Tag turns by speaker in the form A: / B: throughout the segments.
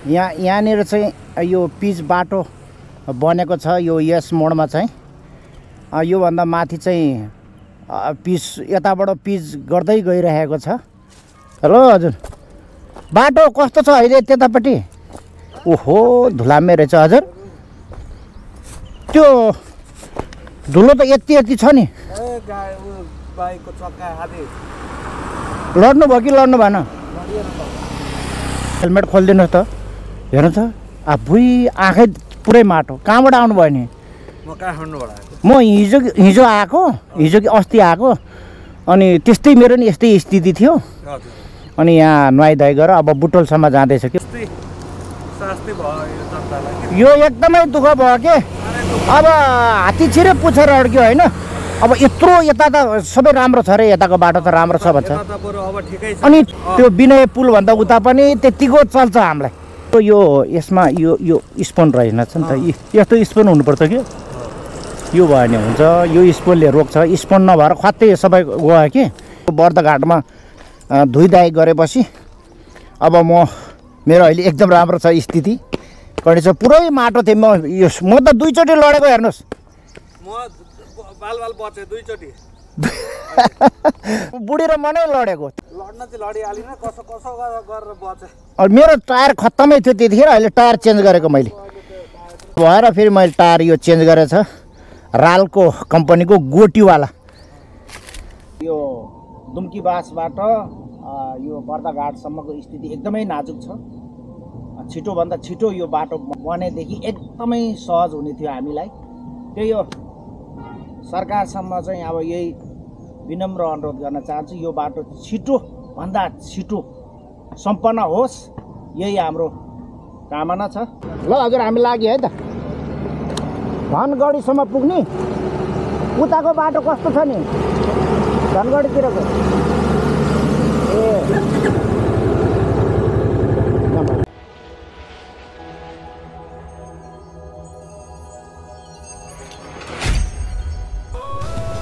A: यहाँनिर चाहिँ यो पिच बाटो बनेको छ यो यस मोडमा चाहिँ योभन्दा माथि चाहिँ पिच यताबाट पिच गर्दै गइरहेको छ। हेलो हजुर, बाटो कस्तो छ अहिले त्यतापट्टि? ओहो धुलामे रहेछ हजुर, त्यो धुलो त यति यति छ नि। लड्नु भयो कि लड्नु भएन? हेलमेट खोलिदिनुहोस् त। हेर्नु त आफै आँखै पुरै माटो। कहाँबाट आउनुभयो नि?
B: म काठमाडौँबाट आएको।
A: म हिजो आएको, हिजो कि अस्ति आएको। अनि त्यस्तै मेरो नि यस्तै स्थिति थियो। अनि यहाँ नुहाइधुवाइ गरेर अब बुटोलसम्म जाँदैछ कि। यो एकदमै दुःख भयो के। अब हात्ती छिरे पुछेर अड्क्यो होइन। अब यत्रो यता त सबै राम्रो छ अरे, यताको बाटो त राम्रो छ भन्छ। अनि त्यो विनय पुलभन्दा उता पनि त्यतिको चल्छ हामीलाई। यो यसमा यो स्पोन रहेनछ नि त। यस्तो स्पोन हुनुपर्छ कि यो भयो भने हुन्छ। यो स्पोनले रोक्छ, स्पोन नभएर खत्तै सबै गयो कि। बर्दघाटमा धुइधाइ गरेपछि अब मेरो अहिले एकदम राम्रो छ स्थिति। कण्डिसन पुरै माटो थियो। म त दुईचोटि लडेको हेर्नुहोस्।
B: बाल बचे दुईचोटि।
A: बुढी र मनै लडेको।
B: लड्न चाहिँ लडिहालिन, कसो गरेर बचे।
A: मेरो टायर खत्तमै थियो त्यतिखेर। अहिले टायर चेन्ज गरेको मैले भएर फेरि मैले टायर यो चेन्ज गरेछ। रालको कम्पनीको गोटीवाला। यो दुम्कीबासबाट यो बर्दघाटसम्मको स्थिति एकदमै नाजुक छ। छिटोभन्दा छिटो यो बाटो बनेदेखि एकदमै सहज हुने थियो हामीलाई। त्यही हो सरकारसम्म चाहिँ अब यही विनम्र अनुरोध गर्न चाहन्छु, यो बाटो छिटोभन्दा छिटो सम्पन्न होस्, यही हाम्रो कामना छ। ल हजुर हामी लाग्यो है त। धनगढीसम्म पुग्ने। उताको बाटो कस्तो छ नि धनगढीतिरको?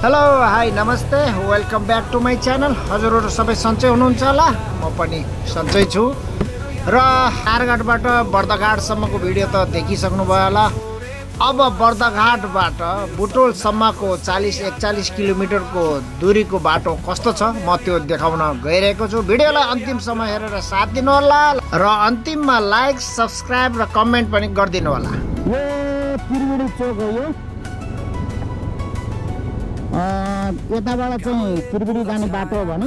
A: हेलो हाई नमस्ते, welcome back to my channel. हजुरहरू सबै सन्चै हुनुहुन्छ होला, म पनि सन्चै छु। र टारघाटबाट बर्दघाटसम्मको भिडियो त देखिसक्नुभयो होला। अब बर्दघाटबाट बुटोलसम्मको 40-41 किलोमिटरको दूरीको बाटो कस्तो छ म त्यो देखाउन गइरहेको छु। भिडियोलाई अन्तिमसम्म हेरेर साथ दिनु होला र अन्तिममा लाइक, सब्सक्राइब र कमेन्ट पनि गरिदिनु होला। यो त्रिवेणी चोक हो। यताबाट चाहिँ त्रिवेणी जाने बाटो हो भने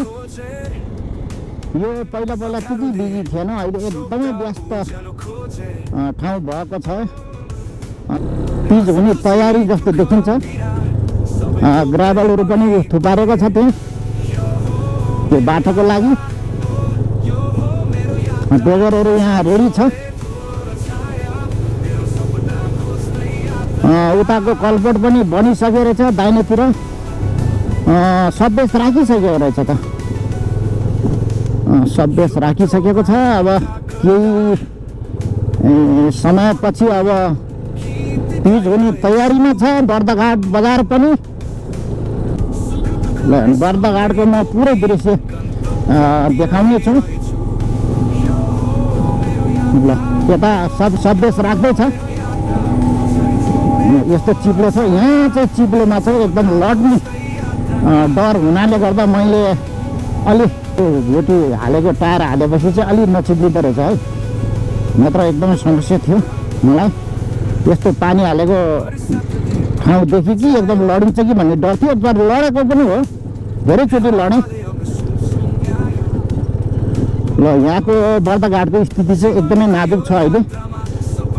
A: यो पहिला त्यति बिजी थिएन, अहिले एकदमै व्यस्त ठाउँ भएको छ। पिच हुने तयारी जस्तो देखिन्छ। ग्राभलहरू पनि थुपारेको छ त्यहाँ त्यो बाटोको लागि। डोगरहरू यहाँ रेडी छ। उताको कलपोट पनि बनिसकेको रहेछ दाहिनेतिर। सब्बेस राखिसकेको रहेछ त। सब्बेस राखिसकेको छ। अब केही समयपछि अब पिच हुने तयारीमा छ बर्दघाट बजार पनि। ल बर्दघाटको म पुरै दृश्य देखाउने छु। ल यता सब्बेस राख्दैछ। यस्तो चिप्लो छ यहाँ चाहिँ। चिप्लोमा चाहिँ एकदम लड्ने डर हुनाले गर्दा मैले अलि घोटी हालेको टायर हालेपछि चाहिँ अलि नचिप्लिँदो रहेछ है। नत्र एकदमै समस्या थियो मलाई। यस्तो पानी हालेको ठाउँदेखि कि एकदम लडिन्छ कि भन्ने डर थियो। तर लडेको पनि हो, धेरैचोटि लडेँ। ल यहाँको बर्दघाटको स्थिति चाहिँ एकदमै नाजुक छ अहिले।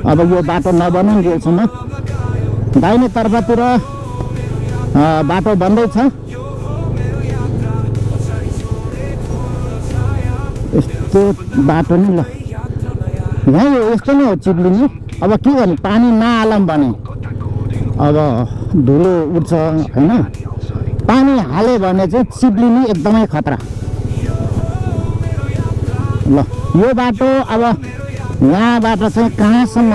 A: अब यो बाटो नबनाइन्जेलसम्म दाहिने तर्फतिर बाटो बन्दैछ। यस्तो बाटो नि। ल यहाँ यस्तो नै हो चिप्लिने। अब के गर्ने, पानी नहालौँ भने अब धुलो उठ्छ होइन। पानी हाल्यो भने चाहिँ चिप्लिने एकदमै खतरा। ल यो बाटो अब यहाँबाट चाहिँ कहाँसम्म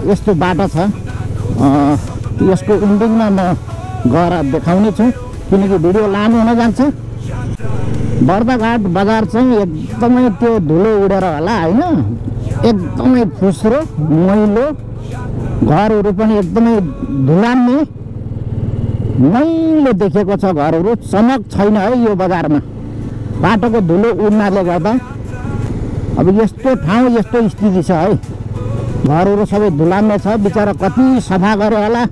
A: यस्तो बाटो छ यसको इन्डिङमा म गएर देखाउने छु, किनकि भिडियो लामो हुन जान्छ। बर्दघाट बजार चाहिँ एकदमै त्यो धुलो उडेर होला होइन। एकदमै फुस्रो मैलो, घरहरू पनि एकदमै धुलाम्ने मैलो देखेको छ। घरहरू चमक छैन है यो बजारमा, बाटोको धुलो उड्नाले गर्दा। अब यस्तो ठाउँ यस्तो स्थिति छ है, घरहरू सबै धुलाम्ने छ। बिचरा कति सफा गरे होला,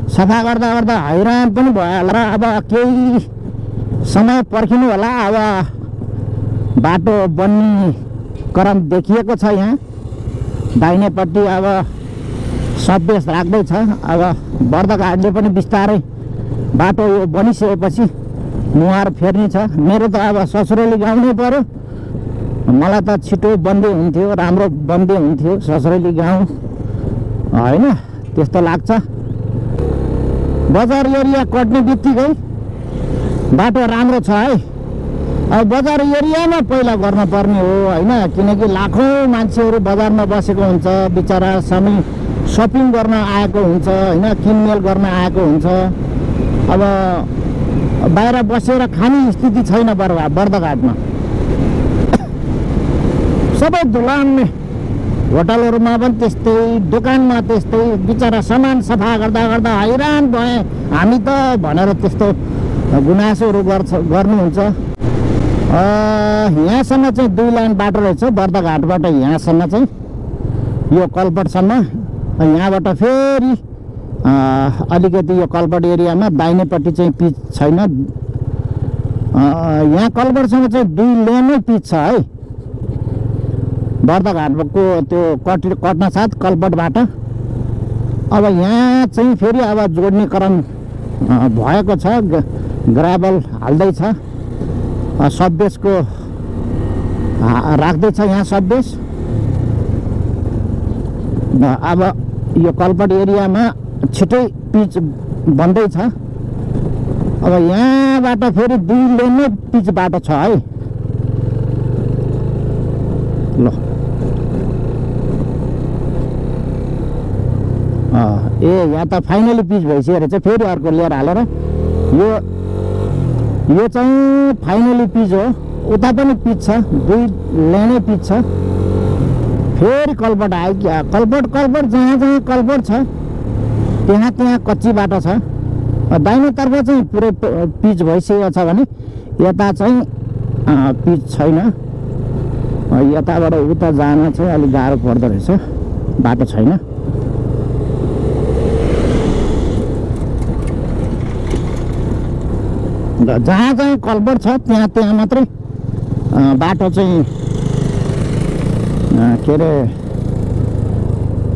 A: सफा गर्दा गर्दा हैरान पनि भयो होला। अब केही समय पर्खिनु होला। अब बाटो बन्ने क्रम देखिएको छ। यहाँ दाहिनेपट्टि अब सबबेस राख्दैछ। अब बर्दघाटले पनि बिस्तारै बाटो यो बनिसकेपछि मुहार फेर्ने छ। मेरो त अब ससुराली गाउँ नै पर्यो। मलाई त छिटो बन्दै हुन्थ्यो, राम्रो बन्दै हुन्थ्यो ससुराली गाउँ होइन, त्यस्तो लाग्छ। बजार एरिया कट्ने बित्तिकै बाटो राम्रो छ है। अब बजार एरियामा पहिला गर्नुपर्ने हो होइन, किनकि लाखौँ मान्छेहरू बजारमा बसेको हुन्छ। बिचरा समय सपिङ गर्न आएको हुन्छ होइन, किनमेल गर्न आएको हुन्छ। अब बाहिर बसेर खाने स्थिति छैन बर्दघाटमा, सबै धुलाम्ने। होटलहरूमा पनि त्यस्तै, दोकानमा त्यस्तै। बिचरा सामान सफा गर्दा गर्दा हैरान भए हामी त भनेर त्यस्तो गुनासोहरू गर्नुहुन्छ। यहाँसम्म चाहिँ 2 लाइन बाटो रहेछ, बर्दघाटबाट यहाँसम्म चाहिँ यो कलपटसम्म। यहाँबाट फेरि अलिकति यो कलपट एरियामा दाहिनेपट्टि चाहिँ पिच छैन। यहाँ कलपटसम्म चाहिँ 2 लेनै पिच छ है, बर्दघाटको त्यो कट्न साथ कलपटबाट। अब यहाँ चाहिँ फेरि अब जोड्ने क्रम भएको छ, ग्राभल हाल्दैछ, सबबेसको राख्दैछ यहाँ सबबेस। अब यो कलपट एरियामा छिटै पिच बन्दैछ। अब यहाँबाट फेरि 2 लेनै पिच बाटो छ है। ल यहाँ त फाइनली पिच भइसकेको रहेछ, फेरि अर्को लेयर हालेर। यो चाहिँ फाइनली पिच हो। उता पनि पिच छ, 2 लेनै पिच छ। फेरि कलपट आयो कि कलपट जहाँ जहाँ कलपट छ त्यहाँ त्यहाँ कच्ची बाटो छ। दाहिनेतर्फ चाहिँ पुरै पिच भइसकेको छ भने यता चाहिँ पिच छैन। यताबाट उता जान चाहिँ अलिक गाह्रो पर्दो रहेछ, बाटो छैन। जहाँ जहाँ कलपट छ त्यहाँ त्यहाँ मात्रै बाटो चाहिँ के अरे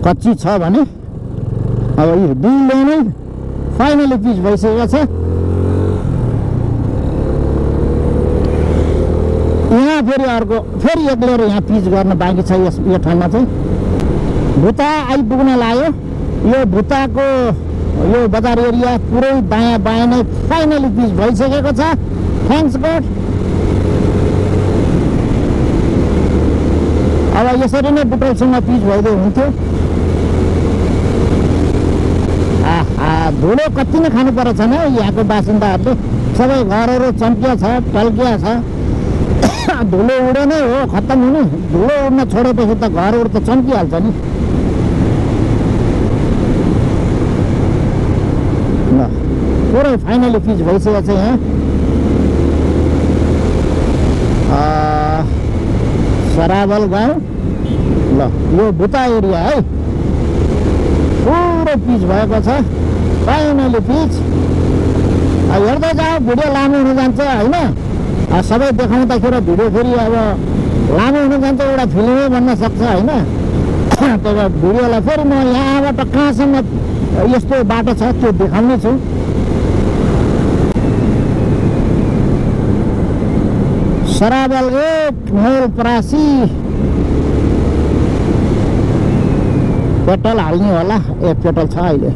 A: कच्ची छ भने। अब यो 2 लेनै फाइनली पिच भइसकेको छ। यहाँ फेरि अर्को फेरि एक लेयर यहाँ पिच गर्न बाँकी छ। यो ठाउँमा चाहिँ भुता आइपुग्न लाग्यो। यो भुताको यो बजार एरिया पुरै दायाँ बायाँ नै फाइनली पिच भइसकेको छ। Thanks god. अब यसरी नै बुटलसँग पिच भइदियो हुन्थ्यो। धुलो कति नै खानु परेको छैन यहाँको बासिन्दाहरूले। सबै घरहरू चम्किया छ, टल्किया छ। धुलो उडे नै हो खत्तम हुने। धुलो उड्न छोडेपछि त घरहरू त चम्किहाल्छ नि। ल पुरै फाइनली पिच भइसकेको छ यहाँ। सराबल गाउँ। ल यो भुता एरिया है, पुरै पिच भएको छ फाइनली पिच। हेर्दै जाऊ, भिडियो लामो हुन जान्छ होइन। सबै देखाउँदाखेरि भिडियो फेरि अब लामो हुन जान्छ, एउटा फिल्मै बन्न सक्छ होइन। त्यही भएर भिडियोलाई फेरि म यहाँबाट कहाँसम्म यस्तो बाटो छ त्यो देखाउने छु। सराबल 1 मेल परासी। पेट्रोल हाल्ने होला। पेट्रोल छ अहिले।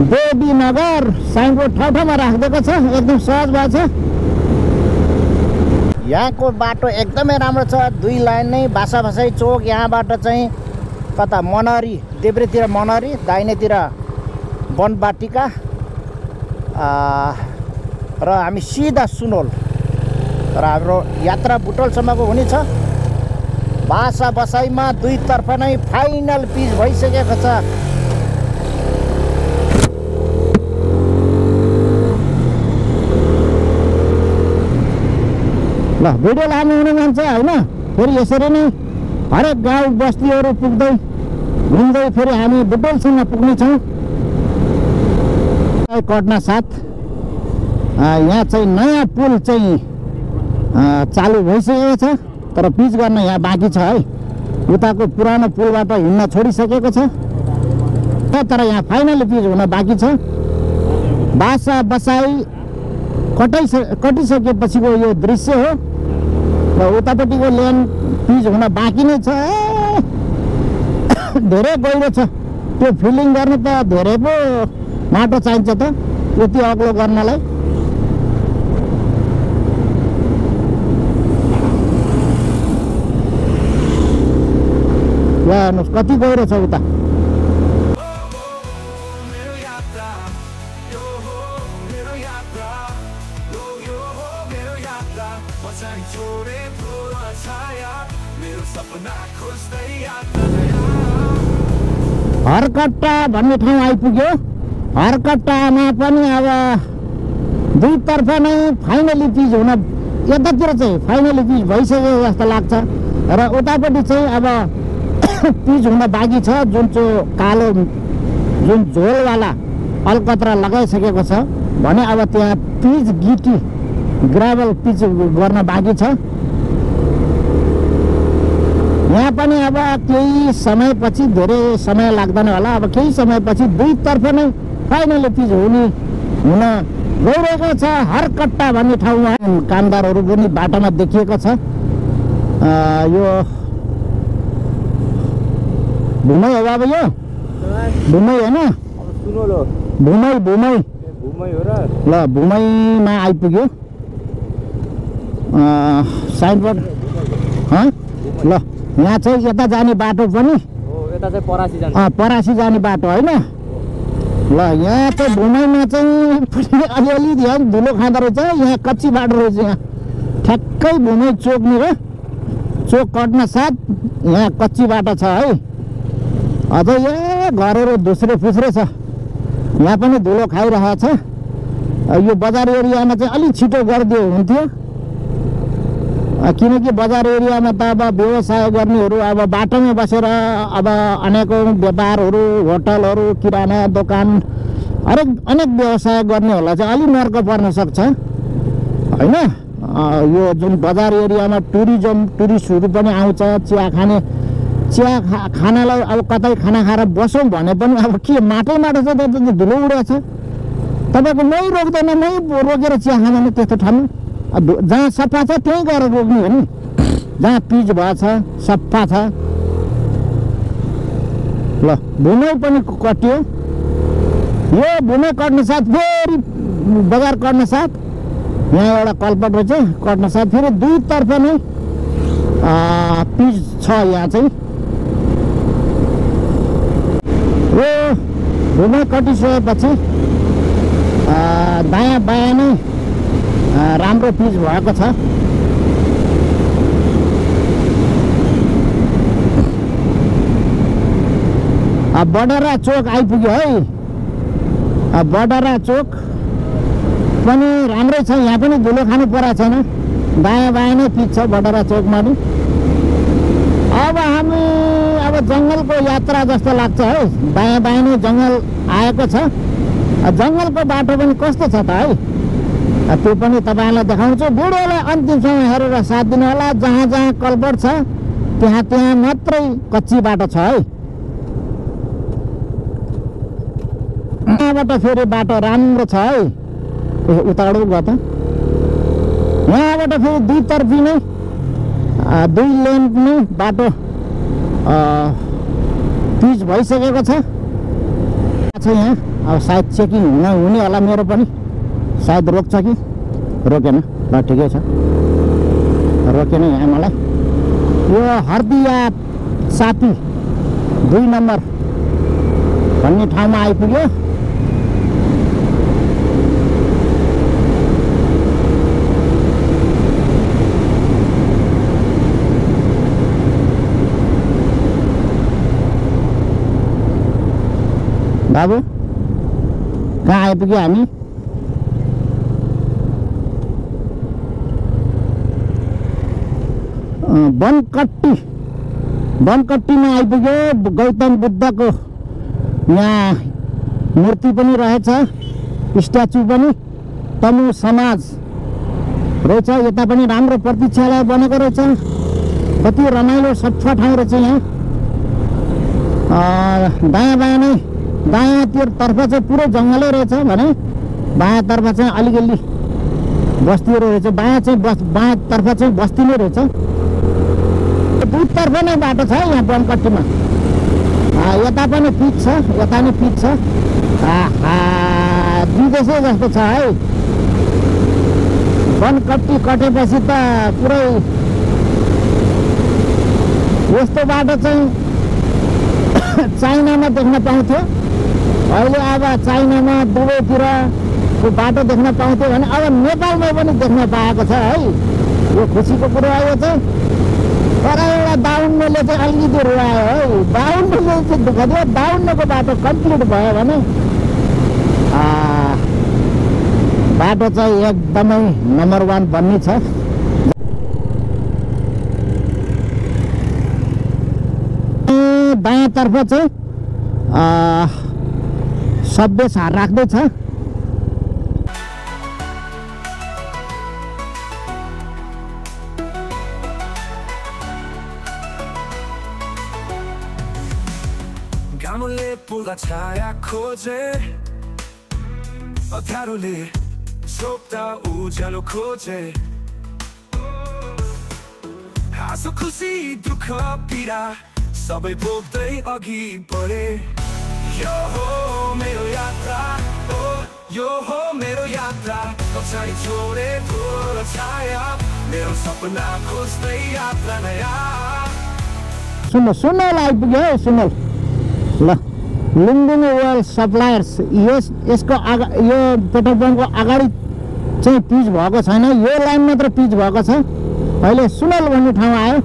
A: देवीनगर साइनबोर्ड ठाउँमा राखिदिएको छ, एकदम सहज भएको छ। यहाँको बाटो एकदमै राम्रो छ, 2 लाइन नै भाषाभाषै चोक। यहाँबाट चाहिँ कता मनहरी, देब्रेतिर मनहरी, दाहिनेतिर वनबाटिका। र हामी सिधा सुनोल र हाम्रो यात्रा बुटोलसम्मको हुनेछ। भाषा बसाइमा दुईतर्फ नै फाइनल पिच भइसकेको छ। ल भिडियो लामो हुन जान्छ होइन, फेरि यसरी नै हरेक गाउँ बस्तीहरू पुग्दै घुम्दै फेरि हामी बुटोलसम्म पुग्नेछौँ। कट्ना साथ यहाँ चाहिँ नयाँ पुल चाहिँ चालु भइसकेको छ, तर पिच गर्न यहाँ बाँकी छ है। उताको पुरानो पुलबाट हिँड्न छोडिसकेको छ, तर यहाँ फाइनली पिच हुन बाँकी छ। भाषा बसाई कटिसकेपछिको यो दृश्य हो र उतापट्टिको लेन पिच हुन बाँकी नै छ। धेरै गहिरो छ, त्यो फिलिङ गर्नु त धेरै पो माटो चाहिन्छ त यति अग्लो गर्नलाई। हेर्नुहोस् कति गहिरो छ उता। हरकट्टा भन्ने ठाउँ आइपुग्यो। हरकट्टामा पनि अब दुईतर्फ नै फाइनली पिच हुन, यतातिर चाहिँ फाइनली पिच भइसक्यो जस्तो लाग्छ र उतापट्टि चाहिँ अब पिच हुन बाँकी छ। जुन चाहिँ कालो जुन झोलवाला अलकत्रा लगाइसकेको छ भने अब त्यहाँ पिच गिटी ग्राभल पिच गर्न बाँकी छ। यहाँ पनि अब केही समयपछि, धेरै समय लाग्दैन होला, अब केही समयपछि दुईतर्फ नै फाइनली पिच हुन गइरहेको छ। हरकट्टा भन्ने ठाउँमा कामदारहरू पनि बाटोमा देखिएको छ। यो भुमै हो अब, यो भुमै होइन, भुमै हो र। ल भुमैमा आइपुग्यो साइनबोर्ड। ल यहाँ चाहिँ यता जाने बाटो पनि,
B: यता चाहिँ
A: परासी जाने बाटो होइन। ल यहाँ चाहिँ भुमैमा चाहिँ अलिअलि ध्यान धुलो खाँदो रहेछ। यहाँ कच्ची बाटो रहेछ। यहाँ ठ्याक्कै भुमै चोकनिर चोक कट्न साथ यहाँ कच्ची बाटो छ है। अझै यहाँ घरहरू धुस्रे फुस्रे छ, यहाँ पनि धुलो खाइरहेको छ। यो बजार एरियामा चाहिँ अलिक छिटो गरिदियो हुन्थ्यो, किनकि बजार एरियामा त अब व्यवसाय गर्नेहरू अब बाटोमै बसेर अब अनेकौँ व्यापारहरू, होटलहरू, किराना दोकान, अनेक व्यवसाय गर्नेहरूलाई चाहिँ अलिक मर्क पर्न सक्छ होइन। यो जुन बजार एरियामा टुरिस्टहरू पनि आउँछ, चिया खानालाई अब कतै खाना खाएर बसौँ भने पनि अब के माटो छ त, धुलो उडेको छ। तपाईँको मै रोक्दैन, मै रोकेर चिया खाँदैन त्यस्तो ठाउँमा। जहाँ सफा छ त्यहीँ गएर रोक्नु हो नि, जहाँ पिच भएछ सफा छ। ल भुमै पनि कट्यो। यो भुमै कट्न साथ फेरि बजार कट्न साथ यहाँ एउटा कलपट रहेछ, कट्न साथ फेरि दुईतर्फ नै पिच छ। यहाँ चाहिँ यो भुमै कटिसकेपछि दायाँ बायाँ नै राम्रो पिच भएको छ। बडरा चोक आइपुग्यो है। बडरा चोक पनि राम्रै छ, यहाँ पनि धुलो खानु परेको छैन। दायाँ बायाँ नै पिच छ बडरा चोकमा पनि। अब हामी जङ्गलको यात्रा जस्तो लाग्छ है। दायाँ बायाँ नै जङ्गल आएको छ। जङ्गलको बाटो पनि कस्तो छ त है, त्यो पनि तपाईँलाई देखाउँछु। भिडियोलाई अन्तिमसम्म हेरेर साथ दिनु होला। जहाँ जहाँ कलबट छ त्यहाँ मात्रै कच्ची बाटो छ है। यहाँबाट फेरि बाटो राम्रो छ है। उताबाट गयो त। यहाँबाट फेरि दुईतर्फी नै दुई लेन नै बाटो पिच भइसकेको छ। यहाँ अब सायद चेकिङ हुने होला, मेरो पनि सायद रोक्छ कि रोकेन। ल ठिकै छ, रोकेन यहाँ मलाई। यो हर्दिया सापी 2 नम्बर भन्ने ठाउँमा आइपुग्यो। बाबु कहाँ आइपुग्यो हामी? बनकट्टीमा आइपुग्यो। गौतम बुद्धको यहाँ मूर्ति पनि रहेछ, स्ट्याचु पनि। तमु समाज रहेछ, यता पनि राम्रो प्रतीक्षालय बनेको रहेछ। कति रमाइलो सफा ठाउँ रहेछ यहाँ। दायाँ बायाँ नै, दायाँतिर तर्फ चाहिँ पुरै जङ्गलै रहेछ भने बायाँतर्फ चाहिँ अलिअलि बस्तीहरू रहेछ। बायाँतर्फ चाहिँ बस्ती नै रहेछ। दुईतर्फ नै बाटो छ यहाँ बनकट्टीमा। यता पनि पिच छ, यता पनि पिच छ। विदेशै जस्तो छ है। बनकट्टी कटेपछि त पुरै यस्तो बाटो चाहिँ चाइनामा देख्न पाउँथ्यो। अहिले अब चाइनामा दुबईतिरको बाटो देख्न पाउँथ्यो भने अब नेपालमा पनि देख्न पाएको छ है। यो खुसीको कुरो आयो चाहिँ। तर एउटा 52ले चाहिँ अलिकति रुवायो है। 52ले चाहिँ दुःख दियो। 52को बाटो कम्प्लिट भयो भने बाटो चाहिँ एकदमै नम्बर 1 बन्ने छ। दायाँतर्फ चाहिँ सभ्य सार राख्दैछ।
C: घामले पुरा छाया खोजे, अँध्यारोले छोप्दा उज्यालो खोजे। हाँसो खुसी दुःख पीडा सबै बोक्दै अघि बढे। यो हो मेरो यात्रा, ओ यो हो मेरो यात्रा। कक्षाई छोडे घोर छाया, मेरो सपना खोज्दै यात्रा नयाँ।
A: सुनल आइपुग्यो है। सुनल ल लुम्बिनी ओयल सप्लायर्स। यसको यो पेट्रोल पम्पको अगाडि चाहिँ पिच भएको छैन, यो लाइन मात्र पिच भएको छ। अहिले सुनल भन्ने ठाउँ आयो।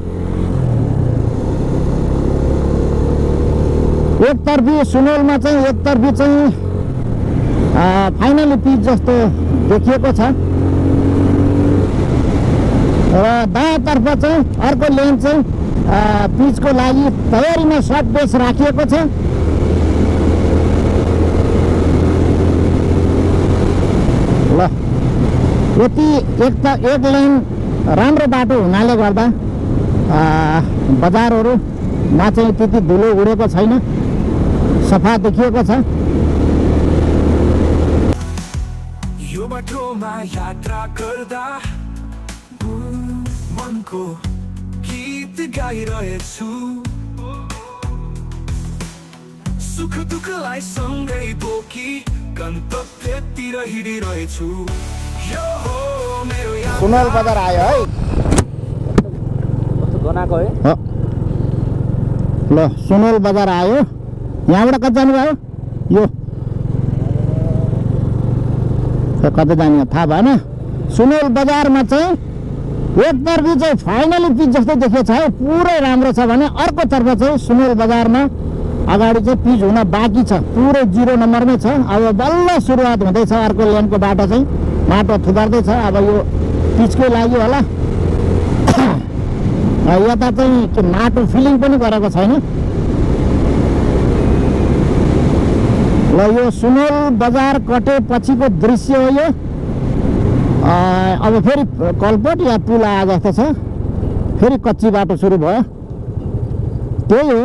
A: एकतर्फी सुनलमा चाहिँ एकतर्फी चाहिँ फाइनली पिच जस्तो देखिएको छ। र दायाँतर्फ चाहिँ अर्को लेन चाहिँ पिचको लागि तयारीमा सर्ट बेस राखिएको छ। ल यति एक लेन राम्रो बाटो हुनाले गर्दा बजारहरूमा चाहिँ त्यति धुलो उडेको छैन, सफा देखिएको छ।
C: यो बाटोमा यात्रा गर्दा मनको गीत गाइरहेछु। सुख दुःखलाई सँगै बोकी गन्तव्यतिर हिँडिरहेछु। यो हो मेरो यात्रा।
A: सुनल बजार आयो है।
B: गनाको है।
A: ल सुनल बजार आयो। यहाँबाट कति जानुभयो? यो कता जाने थाहा भएन। सुनल बजारमा चाहिँ एकतर्फी चाहिँ फाइनली पिच जस्तो देखिएको छ है, पुरै राम्रो छ भने अर्कोतर्फ चाहिँ सुनल बजारमा अगाडि चाहिँ पिच हुन बाँकी छ, पुरै 0 नम्बरमै छ। अब बल्ल सुरुवात हुँदैछ अर्को लेनको बाटो चाहिँ, माटो थुपार्दैछ। अब यो पिचकै लागि होला। यता चाहिँ माटो फिलिङ पनि गरेको छैन। ल यो सुनल बजार कटेपछिको दृश्य हो यो। अब फेरि कलपट या पुल आए जस्तो छ, फेरि कच्ची बाटो सुरु भयो। त्यही हो,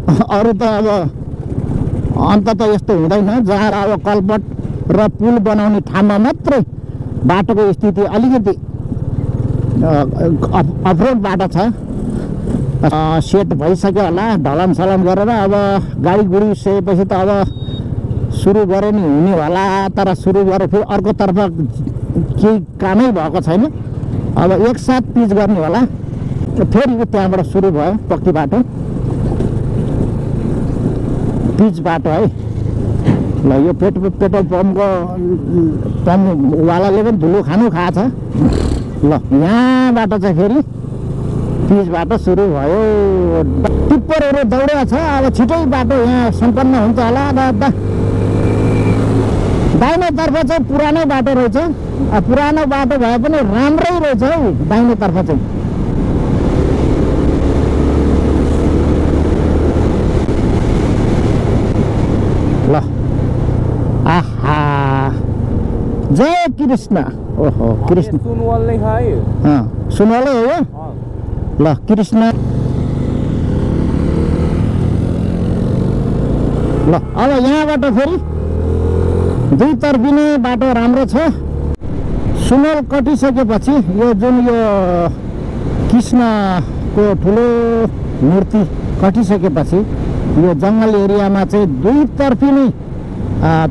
A: अरू त अब अन्त त यस्तो हुँदैन। जहाँ अब कलपट र पुल बनाउने ठाउँमा मात्रै बाटोको स्थिति अलिकति अफरोड बाटो छ। सेट भइसक्यो होला ढलान सलान गरेर। अब गाडी गुडी सकेपछि त अब सुरु गरे नि हुने होला। तर सुरु गरे फेरि अर्कोतर्फ केही कामै भएको छैन। अब एकसाथ पिच गर्ने होला। फेरि त्यहाँबाट सुरु भयो पक्की बाटो, पिच बाटो है। ल यो पेट्रोल पम्पवालाले पनि धुलो खानु खाएको छ। ल यहाँबाट चाहिँ फेरि पिचबाट सुरु भयो। टिप्परहरू दौडेको छ। अब छिटै बाटो यहाँ सम्पन्न हुन्छ होला। दाहिनेतर्फ चाहिँ पुरानै बाटो रहेछ। पुरानो बाटो भए पनि राम्रै रहेछ हौ दाहिनेतर्फ चाहिँ। ल आहा जय कृष्ण। ओहो कृष्ण
B: सुनवाल नै खायो।
A: सुनवालै हो यो। ल कृष्ण। ल अब यहाँबाट फेरि दुईतर्फी नै बाटो राम्रो छ। सुनवाल कटिसकेपछि यो जुन यो कृष्णको ठुलो मूर्ति कटिसकेपछि यो जङ्गल एरियामा चाहिँ दुईतर्फी नै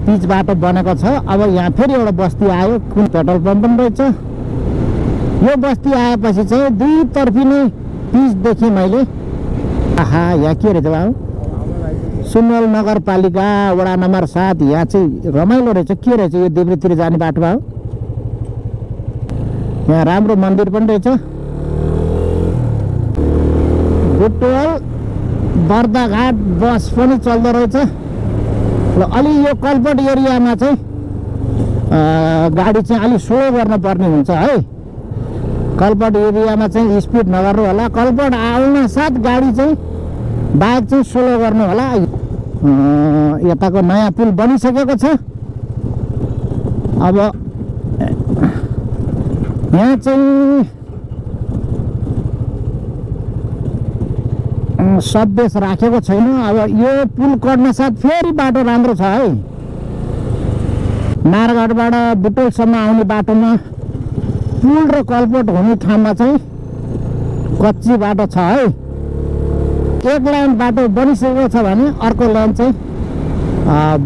A: पिच बाटो बनेको छ। अब यहाँ फेरि एउटा बस्ती आयो। कुन पेट्रोल पम्प पनि रहेछ। यो बस्ती आएपछि चाहिँ दुईतर्फी नै पिच देखेँ मैले। आहा यहाँ के रहेछ बाबु? सुनवाल नगरपालिका वडा नम्बर 7। यहाँ चाहिँ रमाइलो रहेछ। के रहेछ यो देब्रेतिर जाने बाटो बाबु? यहाँ राम्रो मन्दिर पनि रहेछ। बुटवल बर्दाघाट बस पनि चल्दो रहेछ। ल अलि यो कलपट एरियामा चाहिँ गाडी चाहिँ अलि स्लो गर्नुपर्ने हुन्छ है। कलपट एरियामा चाहिँ स्पिड नगर्नु होला। कलपट आउन साथ गाडी चाहिँ बाइक चाहिँ स्लो गर्नु होला। यताको नयाँ पुल बनिसकेको छ। अब यहाँ चाहिँ सबबेस राखेको छैन। अब यो पुल कट्न साथ फेरि बाटो राम्रो छ है। नारगढबाट बुटोलसम्म आउने बाटोमा पुल र कलपट हुने ठाउँमा चाहिँ कच्ची बाटो छ है। एक लाइन बाटो बनिसकेको छ भने अर्को लाइन चाहिँ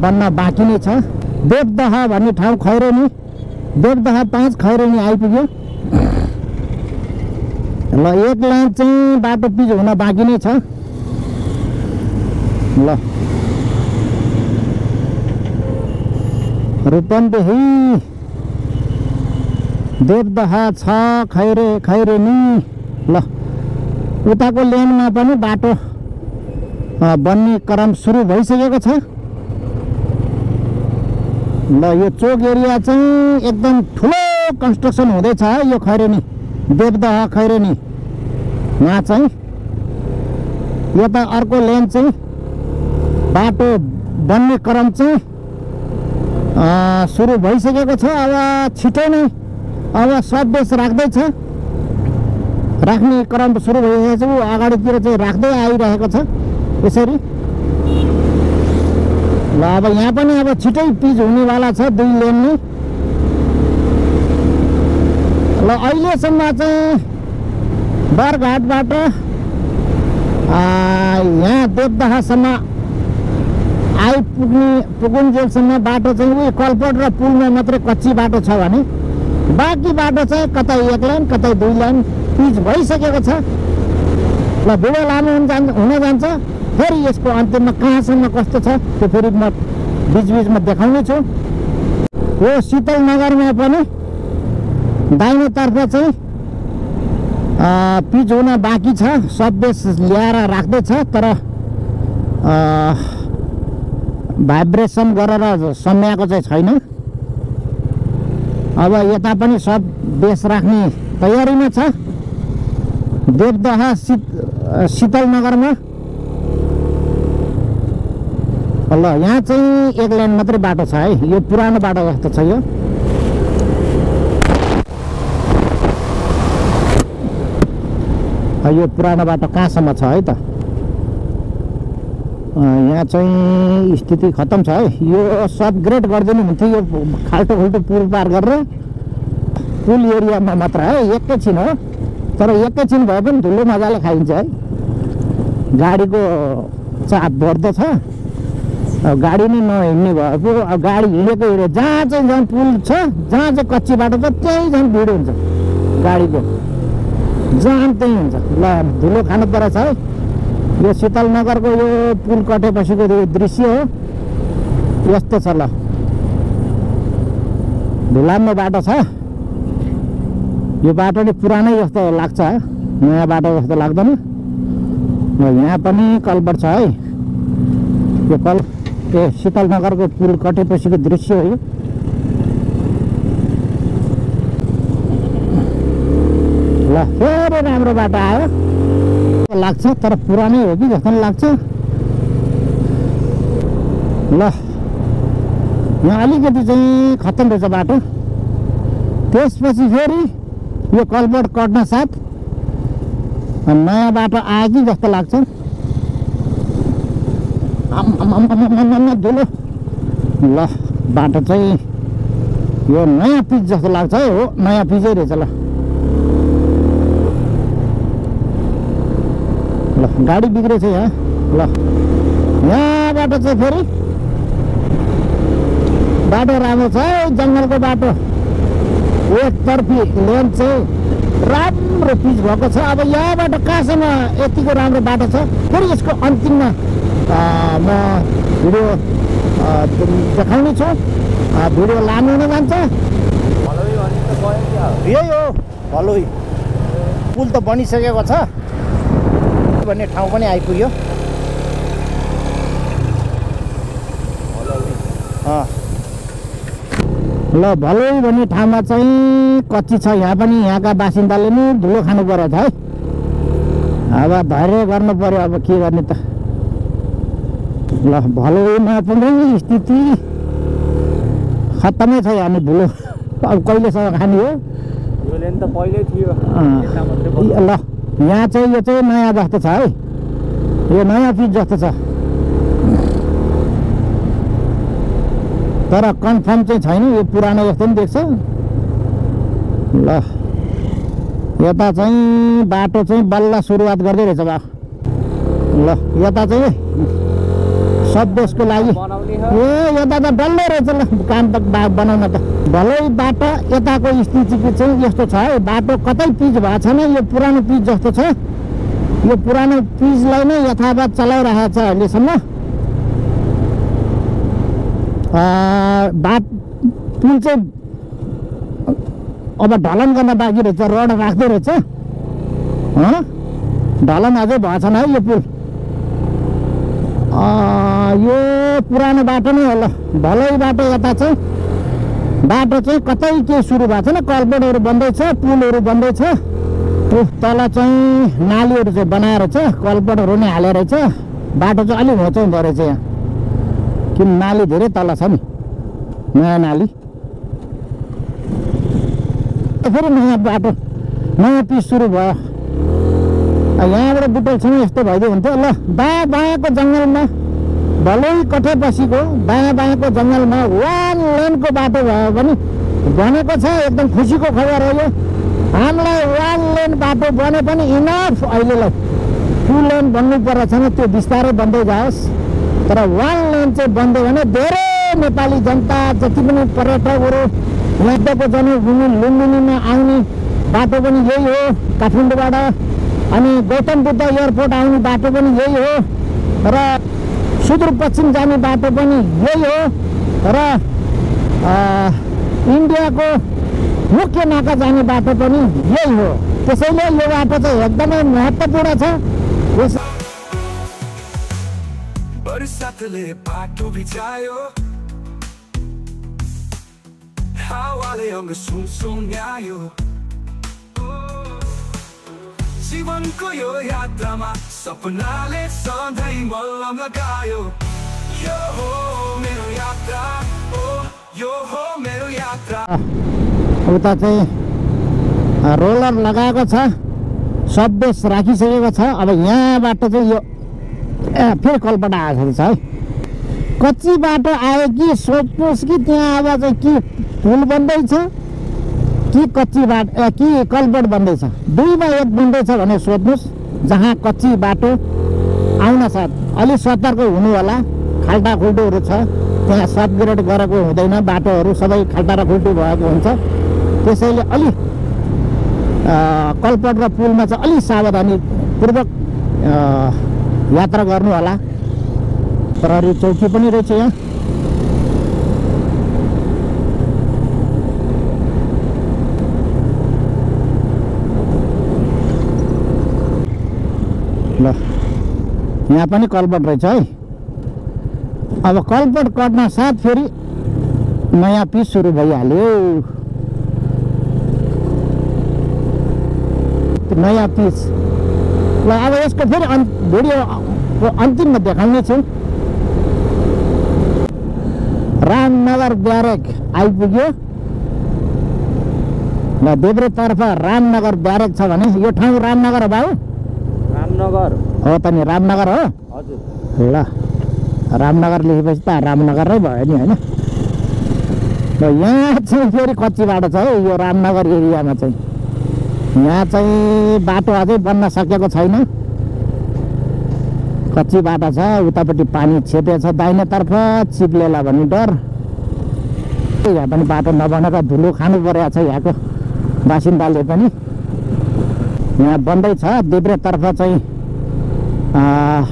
A: बन्न बाँकी नै छ। देवदह भन्ने ठाउँ खैरेनी, देवदह 5 खैरेनी आइपुग्यो। ल एक लाइन चाहिँ बाटो पिच हुन बाँकी नै छ। ल रूपन्देही देवदह 6 खैरेनी। ल उताको लेनमा पनि बाटो बन्ने क्रम सुरु भइसकेको छ। ल यो चोक एरिया चाहिँ एकदम ठुलो कन्स्ट्रक्सन हुँदैछ है। यो खैरेनी देवदह खैरेनी यहाँ चाहिँ यता अर्को लेन चाहिँ बाटो बन्ने क्रम चाहिँ सुरु भइसकेको छ। अब छिटै नै अब सबबेस राख्दैछ। राख्ने क्रम सुरु भइसकेको छ। अगाडितिर चाहिँ राख्दै आइरहेको छ यसरी। ल अब यहाँ पनि अब छिटै पिच हुनेवाला छ दुई लेन नै। ल अहिलेसम्म चाहिँ बरघाटबाट यहाँ देवदहसम्म पुगुन्जेलसम्म बाटो चाहिँ उयो कलपट र पुलमा मात्रै कच्ची बाटो छ भने बाँकी बाटो चाहिँ कतै एक लाइन कतै दुई लाइन पिच भइसकेको छ। ल भिडियो लामो हुन जान्छ। फेरि यसको अन्तिममा कहाँसम्म कस्तो छ त्यो फेरि म बिचबिचमा देखाउने छु। यो शीतल नगरमा पनि दाहिनेतर्फ चाहिँ पिच हुन बाँकी छ। सबबेस ल्याएर राख्दैछ तर भाइब्रेसन गरेर सम्याएको चाहिँ छैन। अब यता पनि सब बेस राख्ने तयारीमा छ देवदह शीतल नगरमा। ल यहाँ चाहिँ एक लाइन मात्रै बाटो छ है। यो पुरानो बाटो जस्तो छ यो। यो पुरानो बाटो कहाँसम्म छ है त? यहाँ चाहिँ स्थिति खतम छ है। यो सब ग्रेड गरिदिनु हुन्थ्यो यो खाल्टो खुल्टो पुल पार गरेर पुल एरियामा मात्र है। एकैछिन हो तर एकैछिन भए पनि धुलो मजाले खाइन्छ है। गाडीको चाप बढ्दो छ। अब गाडी नै नहिँड्ने भयो पो। अब गाडी हिँडेको हिँड्यो जहाँ चाहिँ पुल छ जहाँ चाहिँ कच्ची बाटो छ त्यहीँ झन् भिड हुन्छ गाडीको जहाँ त्यहीँ हुन्छ। ल धुलो खानु परेछ है। यो शीतल नगरको यो पुल कटेपछिको यो दृश्य हो यस्तो छ। ल धुलाम्नो बाटो छ। यो बाटो नि पुरानै जस्तो लाग्छ। नयाँ बाटो जस्तो लाग्दैन। यहाँ पनि कलबट छ है। यो शीतलनगरको पुल कटेपछिको दृश्य हो यो। ल फेरि राम्रो बाटो आयो लाग्छ, तर पुरानै हो कि जस्तो लाग्छ। ल यहाँ अलिकति चाहिँ खत्तम रहेछ बाटो। त्यसपछि फेरि यो कलबट कट्न साथ नयाँ बाटो आयो कि जस्तो लाग्छ। धुलो। ल बाटो चाहिँ यो नयाँ पिच जस्तो लाग्छ है। हो नयाँ पिचै रहेछ। ल ल गाडी बिग्रेछ यहाँ। ल यहाँबाट चाहिँ फेरि बाटो राम्रो छ है, जङ्गलको बाटो। एकतर्फी लेन चाहिँ राम्रो पिच भएको छ। अब यहाँबाट कहाँसम्म यतिको राम्रो बाटो छ। फेरि यसको अन्तिममा म भिडियो देखाउने छु। भिडियो लामो हुन जान्छ। यही हो भलोई पुल त बनिसकेको छ भन्ने ठाउँ पनि आइपुग्यो। ल भलोई भन्ने ठाउँमा चाहिँ कच्ची छ। यहाँ पनि यहाँका बासिन्दाले नि धुलो खानु पर्यो है। अब धैर्य गर्नु पर्यो। अब के गर्ने त। ल भलोईमा पनि स्थिति खत्तमै छ। यहाँ धुलो अब कहिलेसम्म खाने हो।
B: यो लेन त पहिल्यै थियो।
A: ल यहाँ चाहिँ यो चाहिँ नयाँ जस्तो छ है। यो नयाँ पिच जस्तो छ, तर कन्फर्म चाहिँ छैन। यो पुरानो जस्तो पनि देख्छ। ल यता चाहिँ बाटो चाहिँ बल्ल सुरुवात गर्दै रहेछ बा। ल यता चाहिँ सदेशको लागि ए यता त डल्लै रहेछ। ल काम त बनाउन त भलै बाटो यताको स्थिति चाहिँ यस्तो छ है। बाटो कतै पिच भएको छैन। यो पुरानो पिच जस्तो छ। यो पुरानो पिचलाई नै यथावत चलाइरहेको छ अहिलेसम्म। पुल चाहिँ अब ढलन गर्न बाँकी रहेछ। रोड राख्दै रहेछ। ढलन अझै भएको छैन है यो पुल। यो पुरानो बाटो नै हो। ल भलै बाटो यता चाहिँ बाटो चाहिँ कतै केही सुरु भएको छैन। कलबटहरू बन्दैछ, पुलहरू बन्दैछ। तल चाहिँ नालीहरू चाहिँ बनाएर छ, कलबटहरू नै हालेर रहेछ। बाटो चाहिँ अलिक होचो हुँदो रहेछ यहाँ, किन नाली धेरै तल छ नि, नयाँ नाली। फेरि नयाँ बाटो नयाँ पिच सुरु भयो। यहाँबाट बुटोलसम्म यस्तो भइदियो हुन्थ्यो। ल बायाँको जङ्गलमा भलै कठेपछिको बायाँको जङ्गलमा 1 लेनको बाटो भयो भने बनेको छ। एकदम खुसीको खबर हो यो। हामीलाई 1 लेन बाटो बने पनि इनफ। अहिलेलाई 2 लेन बन्नु पर्ने छैन, त्यो बिस्तारै बन्दै जाओस्। तर 1 लेन चाहिँ बन्दै भने धेरै नेपाली जनता जति पनि पर्यटकहरू लद्दाखको जनभूमि लुम्बिनीमा आउने बाटो पनि यही हो काठमाडौँबाट। अनि गौतम बुद्ध एयरपोर्ट आउने बाटो पनि यही हो। र सुदूरपश्चिम जाने बाटो पनि यही हो। र इन्डियाको मुख्य नाका जाने बाटो पनि यही हो। त्यसैले यो बाटो चाहिँ एकदमै महत्त्वपूर्ण छ।
C: बरसातले बाटो भिजायो, हावाले अङ्ग सुनसुन्यायो। जीवनको यो यात्रामा सपनाले सधैँ मल्लम लगायो। यो हो मेरो यात्रा, ओ यो हो मेरो यात्रा।
A: उता चाहिँ रोलर लगाएको छ, सब्बेस राखिसकेको छ। अब यहाँबाट चाहिँ यो फेरि कलबाट आएको छ है। कच्ची बाटो आयो कि सोध्नुहोस् कि त्यहाँ अब चाहिँ के पुल बन्दैछ कि कच्ची बाटो कि कलबट बन्दैछ। दुईमा एक बन्दैछ भने सोध्नुहोस्। जहाँ कच्ची बाटो आउन साथ अलि सतर्क हुनु होला। खाल्टा खुल्टुहरू छ त्यहाँ, सबग्रेड गरेको हुँदैन। बाटोहरू सबै खाल्टा र खुल्टु भएको हुन्छ। त्यसैले अलि कलपट र पुलमा चाहिँ अलि सावधानीपूर्वक यात्रा गर्नु होला। प्रहरी चौकी पनि रहेछ यहाँ। ल यहाँ पनि कलपट रहेछ है। अब कलपट कट्न साथ फेरि नयाँ पिच सुरु भइहाल्यो। नयाँ पिच ल अब यसको फेरि भिडियोको अन्तिममा देखाउने छु। रामनगर ब्यारेक आइपुग्यो। ल देब्रेतर्फ रामनगर ब्यारेक छ भने यो ठाउँ रामनगर हो बाबु?
B: रामनगर
A: हो त नि, रामनगर हो।
B: हजुर।
A: ल रामनगर लेखेपछि त रामनगर नै भयो नि होइन। र यहाँ चाहिँ फेरि कच्ची बाटो छ है यो रामनगर एरियामा चाहिँ। यहाँ चाहिँ बाटो अझै बन्न सकेको छैन, कच्ची बाटो छ। उतापट्टि पानी छेपेछ दाहिनेतर्फ, चिप्लेला भन्ने डर। यहाँ पनि बाटो नबनेर धुलो खानु परेको छ यहाँको बासिन्दाले पनि। यहाँ बन्दैछ। देब्रेतर्फ चाहिँ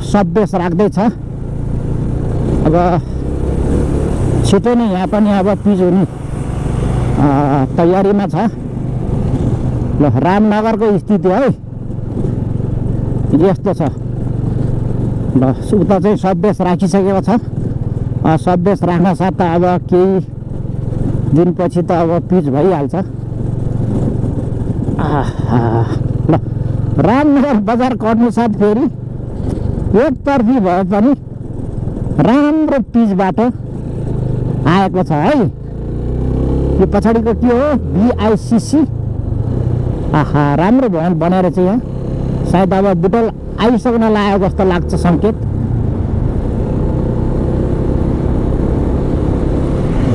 A: सब्बेस राख्दैछ। अब छिटो नै यहाँ पनि अब पिच हुने तयारीमा छ। ल रामनगरको स्थिति है यस्तो छ। ल उता चाहिँ सब्बेस राखिसकेको छ। सब्बेस राख्न साथ त अब केही दिनपछि त अब पिच भइहाल्छ। ल रामनगर बजार कट्नु साथ फेरि एकतर्फी भए पनि राम्रो पिच बाटो आएको छ है। यो पछाडिको के हो? BICC। आहा राम्रो भवन बनाएर चाहिँ यहाँ सायद अब बुटल आइसक्न लाग्यो जस्तो लाग्छ सङ्केत।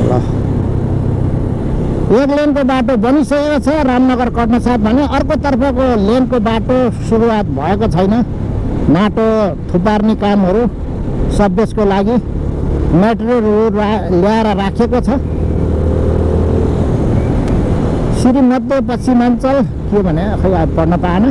A: ल एक लेनको बाटो बनिसकेको छ रामनगर कट्न साथ भने अर्कोतर्फको लेनको बाटो सुरुवात भएको छैन। माटो थुपार्ने कामहरू सब्बेसको लागि मेट्रो रोड ल्याएर राखेको छ। श्री मध्यपश्चिमाञ्चल के भने खै पढ्न पाएन।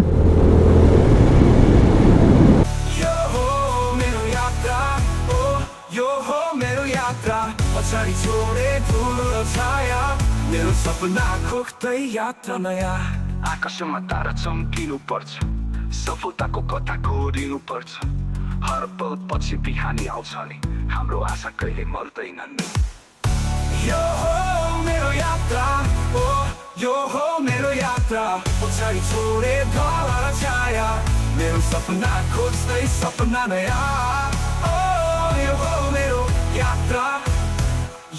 C: पछाडि छोडे ठुलो छाया मेरो सपना खोक्दै यात्रा नयाँ। आकाशमा तारा चम्किनु पर्छ, सफलताको कथा घोरिनु पर्छ। हर पल पछि बिहानी आउँछ नि हाम्रो आशा कहिले मर्दैन नि। यो हो मेरो यात्रा, ओ यो हो मेरो यात्रा। पछाडि छोडे धला छाया मेरो सपना खोज्दै सपना नयाँ। ओ यो हो मेरो यात्रा,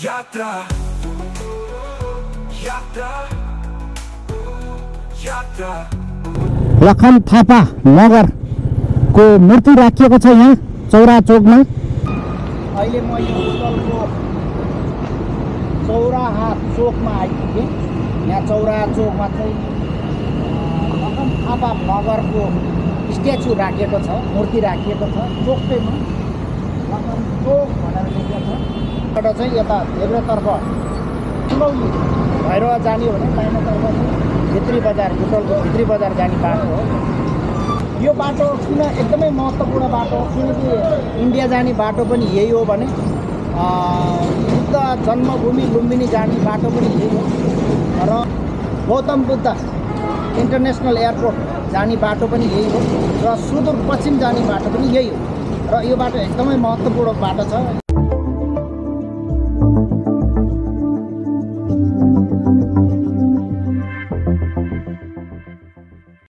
C: यात्रा यात्रा यात्रा।
A: लखन थापा नगरको मूर्ति राखिएको छ यहाँ चौरा चोकमा। अहिले म यो होटलको चौराहा चोकमा आइपुगेँ। यहाँ चौराहा चोकमा चाहिँ लखन थापा नगरको स्ट्याचु राखिएको छ, मूर्ति राखिएको छ चोकैमा। लखन चोक भनेर लेखेको छ। बाट चाहिँ यता देब्रेतर्फ सुनौली भैरवा जाने हो भने दाहिनेतर्फ चाहिँ भित्री बजार, बुटलको भित्री बजार जाने बाटो हो। यो बाटो किन एकदमै महत्त्वपूर्ण बाटो हो? किनकि इन्डिया जाने बाटो पनि यही हो भने बुद्ध जन्मभूमि लुम्बिनी जाने बाटो पनि यही हो र गौतम बुद्ध इन्टरनेसनल एयरपोर्ट जाने बाटो पनि यही हो र सुदूरपश्चिम जाने बाटो पनि यही हो। र यो बाटो एकदमै महत्त्वपूर्ण बाटो छ।